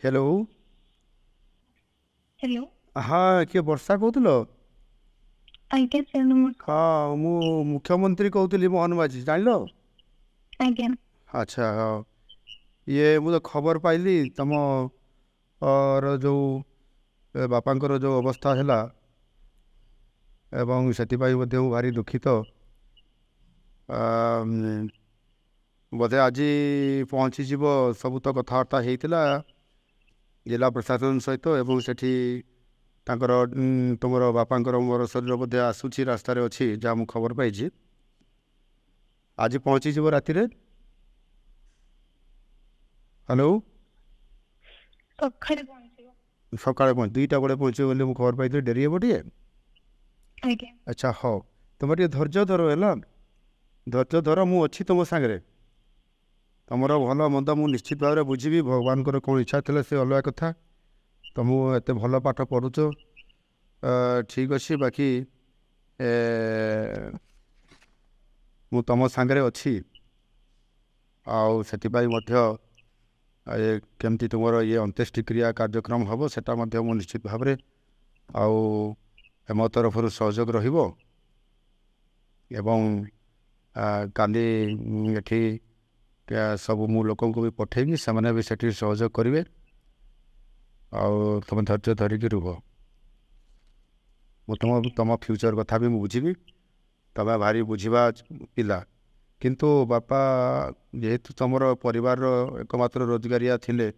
Hello. Hello. हाँ किए वर्षा कहूल? आज्ञा सार नमस्कार। हाँ मु मुख्यमंत्री कहूली मोहन माझी जान लो। आज्ञा। अच्छा हाँ ये मुझे खबर पाइली तुम और जो बापांकर जो अवस्था है एवं से भारी दुखित बोधे आज पहुँचीज सब तो कथबार्ता होता जिला प्रशासन सहित एवं सेठी तांकर तुमर बापांकर मोर शरीर बोधे आसूची रास्तार अच्छी जहाँ मुझे खबर पाई आज पहुँचीज राति। हेलो। सकाळे पहुंचो। सकाଳେ पहुँच 2टा बेले पहुँचे बोली मुझे खबर पाई डेरी हे टे। आज्ञा। अच्छा हाँ तुम टे धैर्य धर है धैर्य धर मु अच्छी तुम सागर तुम भल मंद मु निश्चित भाव में बुझी भगवान कौन इच्छा थी से अलग कथा तुम एत भल पाठ पढ़ुच ठीक अच्छे बाकी मु तुम सागर अच्छी केमती तुम ये अंत्येष्टिक्रिया कार्यक्रम हम सेटा मु निश्चित भाव में आम तरफ सहयोग रहिबो एवं काली एठी सब मु लोक भी पठेबी से भी सेठी सहयोग करेंगे तुम धैर्य धरिकी रुह मु तुम फ्यूचर कथा भी बुझी तुम भारी बुझा पिला किंतु बापा जेहेतु तुम परिवार एकमात्र रोजगारिया थिले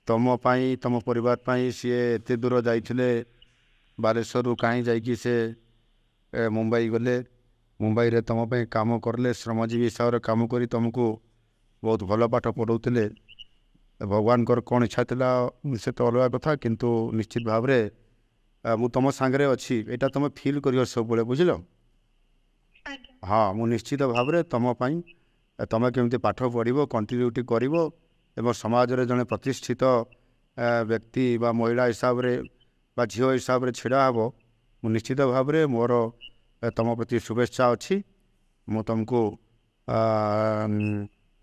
तुम तुम परिवार सी एत दूर जाइए बालेश्वर कहीं जाकि से मुंबई गले मुंबई रे तुम काम करले श्रमजीवी हिसाब से कम कर तुमको बहुत भल पाठ पढ़ाऊे भगवान कौन इच्छा था से तो अलग कथा किंतु निश्चित भाव में मु तुम सांगे अच्छी यहाँ तुम फिल कर सब बुझल। हाँ मु निश्चित भाव में तुम केमती पाठ पढ़ कंटिन्यूटी कर समाज रे जड़े प्रतिष्ठित व्यक्ति बा महिला हिसाब रे बा झील हिसाब से छिड़ा हे मु निश्चित भाव में मोर तुम प्रति शुभेच्छा अच्छी मु तुमको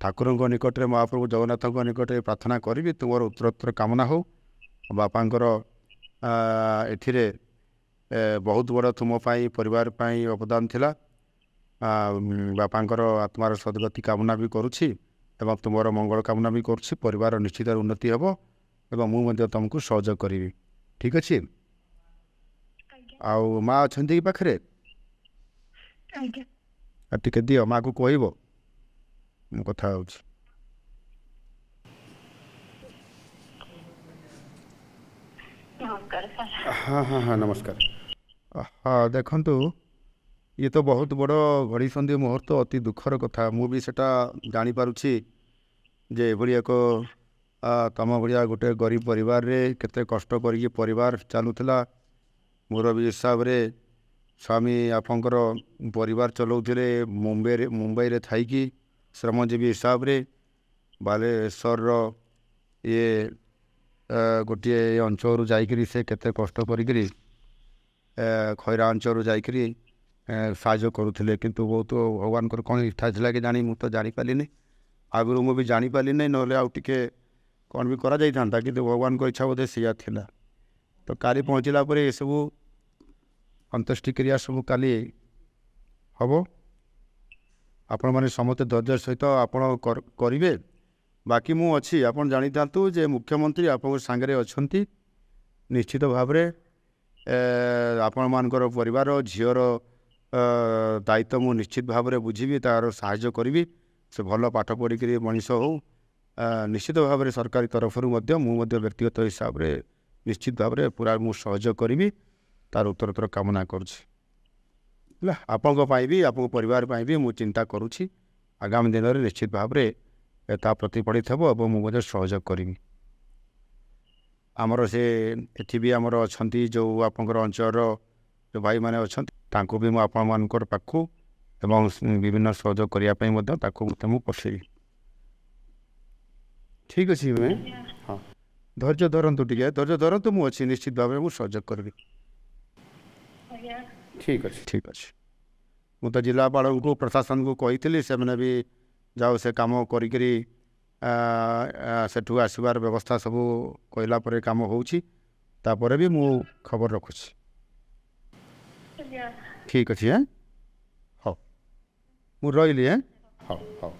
ठाकुर निकट में महाप्रभु जगन्नाथ निकट में प्रार्थना करी तुम उत्तरोत्तर कामना हो बापांकर एथिरे बहुत बड़ तुम परिवार अवदान थिला बापांकर आत्मार सदगति कामना भी करुछि एवं तुमर मंगल कामना भी करुछि परिवार निश्चित उन्नति हेबो एवं मु तुमको सहयोग करी ठीक अच्छे। आउ माँ अच्छा कि पाखे टे दियो माँ को कह कथा हो। नमस्कार सर। हाँ हाँ हाँ नमस्कार। हाँ देखु ये तो बहुत बड़ घड़ी संधि मुहूर्त अति दुखर कथा मु भी सेटा जानी पारुछि जे एभली एक तम भाया गोटे गरीब परिवार रे केते कष्ट करिकी परिवार चलुला मोर भी हिसाब रे स्वामी आपंकर परिवार चलाउथिले मुंबई रे थाईकी श्रमजीवी हिसाब रे बालेश्वर ये गोटे अंचल जाइकरी से केते कष्ट करिकरी खैरा अंचल जाइकरी साहाଯ୍य करुले किंतु बहुत भगवान कौन इच्छा था कि जानी मुझे जापारि आगुरी मुझे जापारि ना आउ टे कौन भी करा था कि भगवान को इच्छा बोधे सिया थिला तो काली पहुँचला ये सब अंत्येष्टिक्रिया सब काली हम आपण मैंने समस्त धैर्य सहित आपण करेंगे बाकी मु अच्छी आपड़ जानी था जे मुख्यमंत्री आप सांगे अच्छा निश्चित भाव में आपण मानकर परिवार झीर दायित्व मु निश्चित भाव में बुझी तार साहाय्य करी से भल पाठ पढ़िक मनीष हो निश्चित भाव में सरकारी तरफ मु व्यक्तिगत हिसाब से निश्चित भाव में पूरा मु सहयोग करी तार उत्तरोत्तर कामना करुँच आपण भी आप परिवार भी मु चिंता करुँची आगामी दिन में निश्चित भाव में ता प्रतिफलित हे और मुझे सहयोग करी आमर से एठी भी आमर अच्छा जो आपंकर अंचल जो भाई मैंने अच्छा भी मुझे आपण पाखु एवं विभिन्न सहयोग करने पठेबी ठीक अच्छे मैं हाँ धैर्य धरतु टे धैर्य धरतु मुझे अच्छी निश्चित भाव में मुझे सहयोग करी ठीक अच्छे ठीक अच्छे मुझे जिलापाल को प्रशासन को कही से मैंने भी जाओ से कम करी ସେଠୁ ଆସିବାର ବ୍ୟବସ୍ଥା ସବୁ କହିଲା ପରେ କାମ ହେଉଛି ତାପରେ ବି ମୁଁ ଖବର ରଖୁଛି ଆଜ୍ଞା ଠିକ୍ ଅଛି ହଉ ମୁଁ ରହିଲି ହଉ ହଉ